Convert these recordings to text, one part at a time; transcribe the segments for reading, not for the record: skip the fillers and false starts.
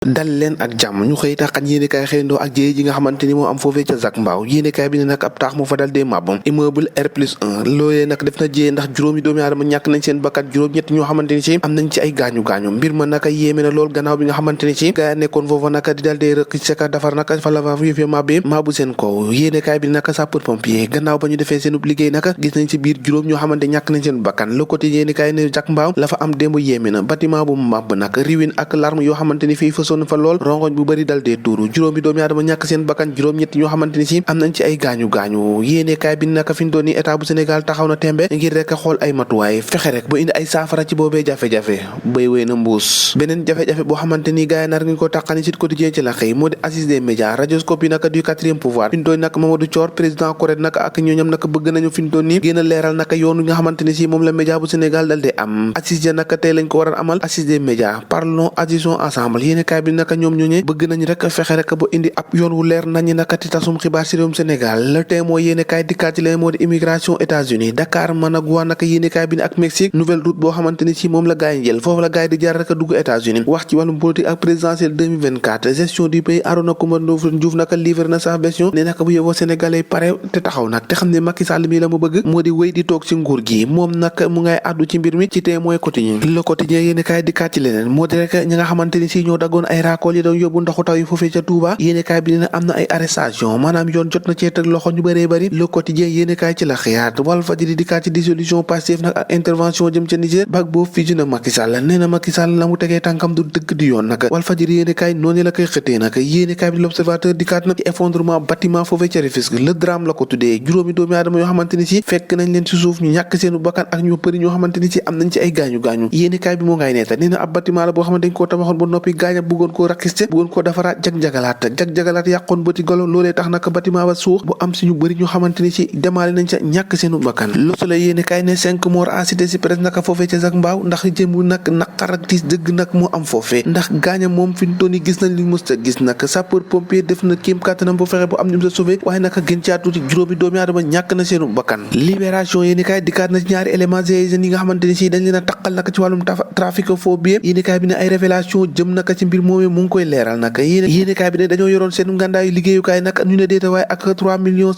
dal leen ak jàmm ñu xëy tax yéenekaay xëyandoo ak jéye ji nga xamante ni moo am foofee ca Zac Mbao yéenekaay bi ne nag ab taax moo fa dal dee màbbam immeuble R+1 loolee nag def na jéye ndax juróomi doomi aadama ñàkk nañ seen bakkan juróom-ñett ñoo xamante ni ci am nañ ci ay gaañu-gaañu mbir ma naka yéeme na lool gannaaw bi nga xamante ni ci gaa nekkoon foofa naka di dal dee rëq seka defar naka fa la fa yëfee màbbee màbbu seen kaw yéenekaay bi naka sapeur pompier gannaaw ba ñu defee seen liggéey naka gis nañ ci biir juróom ñoo xamante ñàkk nañ seen bakkan Le Quotidien yéenekaay ne Zac Mbao la fa am démb yéeme na bâtiment bu màbb nag riwin ak larme yoo xamante ni fii fasoon fa lool bu bëri dal dee tuuru juróomi doomi aadama ñàkk seen bakkan juróom-ñett ñoo xamante ni ci am nañ ci ay gaañu-gaañu yéenekaay bi naka fi ñu doon ni état bu Sénégal taxaw na tembe ngir rek xool ay matuwaay fexe rek ba indi ay saafara ci boobee jafe-jafe bay wéy na mbuus beneen jafe-jafe boo xamante ni gars yi nar ngi ko tàqani ci quotidien ci la xëy moo di assise des médias radioscopie naka du quatrième pouvoir fi ñu doon naka Mamadou Thior président CORED naka ak ñooñam naka bëgg nañu fi ñu doon ni gën a leeral naka yoonu nga xamante ni ci moom la média bu Sénégal dal dee am assise ya naka tey lañ ko war a amal assise des médias parlons agissons ensemble yéenekaay bi naka ñoom ñooñee bëgg nañ rek fexe rek ba indi ab yoon wu leer nañu naka ci tasum xibaar ci réewum Sénégal le temps mooy yéenekaay dikkaat ci leen moo di immigration États-Unis Dakar Managua naka yéenekaay bi ne ak Mexique nouvelle route boo xamante ni ci moom la gaay jël foofu la gaay di jaar rek dugg États-Unis wax ci wàllum politique ak présidentielle 2024 gestion du pays Arona Coumba Ndoffène Diouf naka livré na sa version ne naka bu yóbboo Sénégalais pare te taxaw nag te xam ne Macky Sall mi la mu bëgg moo di wéy di toog ci nguur gi moom nag mu ngay àddu ci mbir mi ci tee mooy quotidien le quotidien yéenekaay dikkaat ci leneen moo di rek ñi nga xamante ni ci ñoo daggoon ay raakool yi doon yóbbu ndoxu taw yi foofee ca Touba yéenekaay bi ne am na ay arrestation maanaam yoon jot na cee teg loxo ñu bëree bëri le quotidien yéenekaay ci la xëyaat Walfadjri dikkaat ci dissolution Pastef nag ak intervention jëm ca Niger Gbagbo fii na Macky Sall nee na Macky Sall la mu tegee tànkam du dëgg di yoon nag Walfadjri yéenekaay noonu la koy xëtee nag yéenekaay bi l'Observateur dikkaat na ci effondrement bâtiment foofee ca Rufisque le drame la ko tuddee juróomi doomi aadama yoo xamante ni ci fekk nañ leen ci suuf ñu ñàkk seenu bakkan ak ñu bëri ñoo xamante ni ci am nañ ci ay gaañu-gaañu yéenekaay bi moo ngay neeta nee na ab bâtiment la boo xamante dañ koo tabaxoon ba noppi gaaña bëggoon koo rakiste bëggoon koo defaraat jag-jagalaat yàqoon bëti golo loolee tax naka bâtiment ba suux bu am suñu bëri ñoo xamante ni ci demaale nañ ca ñàkk seenu bakkan Le Soleil yéene kaay ne 5 morts à Cité Cyprès naka foofee ca Zac Mbao ndax jëmu nag naqar ak tiis dëgg nag moo am foofee ndax gaaña moom fi ñu toon yi gis nañ li mës a gis nag sapeur pompier def na kéem kàttanam bu fexe bu am ñu sa sauvé waaye naka gën caa tuuti juróomi doomi aadama ñàkk na seenu bakkan Libération yéene kaay dikkaat na ci ñaari éléments yi nga xamante ni ci dañ leen a taqal naka ci wàllum traficophobie yéene kaay bi ne ay révélation jëm naka ci mbir moomee mu ngi koy leeral naka yéene kaay bi ne dañoo yoroon seen ngàndaayu liggéeyukaay nag ñu ne déeta waaye ak 3,7 millions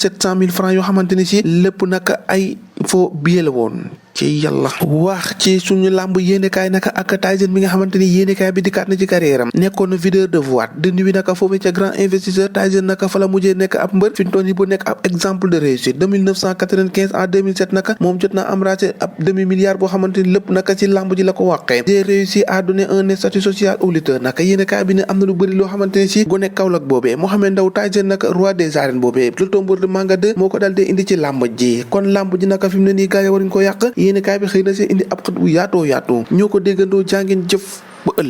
francs yoo xamante ni ci lépp nag ay faux billet la woon ci yàlla wax ci suñu làmb yéenekaay naka ak Tyson mi nga xamante ni yéenekaay bi dikkaat na ci carrière am nekkoon na videur de voix de nuit naka foofee ca grand investisseur Tyson naka fa la mujjee nekk ab mbër fi mu toll nii bu nekk ab exemple de réussite de 1995 à 2007 naka moom jot na embrassé ab demi-milliard boo xamante ni lépp naka ci làmb ji la ko wàqee j'ai réussi à donner un statut social au lutteur naka yéenekaay bi ne am na lu bëri loo xamante ni ci gone Kaolack boobee Mohamed Ndao Tyson naka roi des arènes boobee le tombeau de Manga 2 moo ko dal dee indi ci làmb ji kon làmb ji naka fi mu ne nii gars yi waruñ ko yàq yéenekaay bi xëy na see indi ab xët bu yaatoo ñoo ko déggandoo jàngeen jëf ba ëllëg